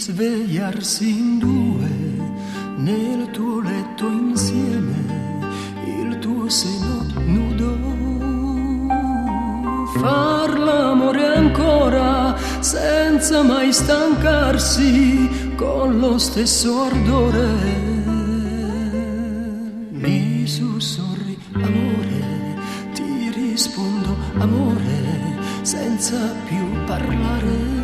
svegliarsi in due nel tuo letto insieme, il tuo seno nudo, far l'amore ancora senza mai stancarsi, con lo stesso ardore. Mi sussurri amore, ti rispondo amore, senza più parlare.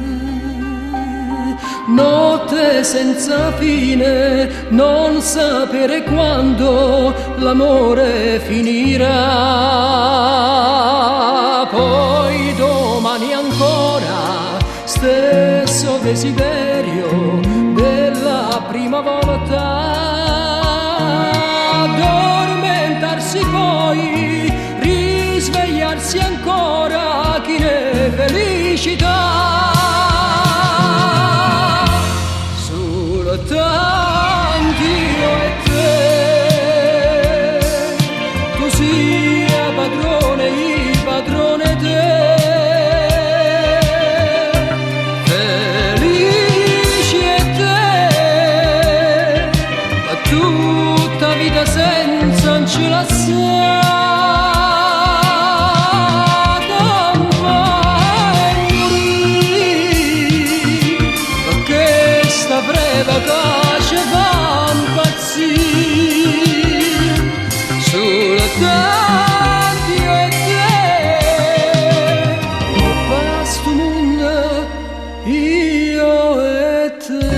Notte senza fine, non sapere quando l'amore finirà. Poi domani ancora, stesso desiderio della prima volta. Addormentarsi poi, risvegliarsi ancora, chi ne felicità. Tanti io e te, tu sia padrone, il padrone te, felici e te, ma tutta vita senza un cielo assai. Breve pace va impazzire sulle tanti e te, un vasto mondo io e te.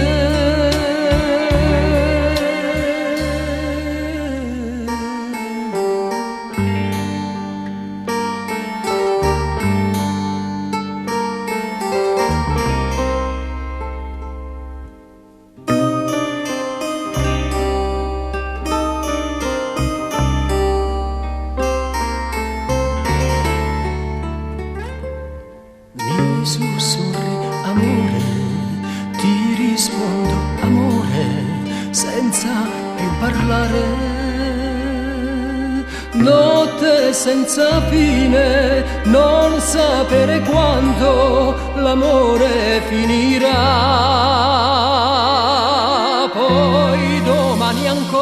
Mi sussurri amore, ti rispondo amore, senza più parlare. Notte senza fine, non sapere quando l'amore finirà. Poi domani ancora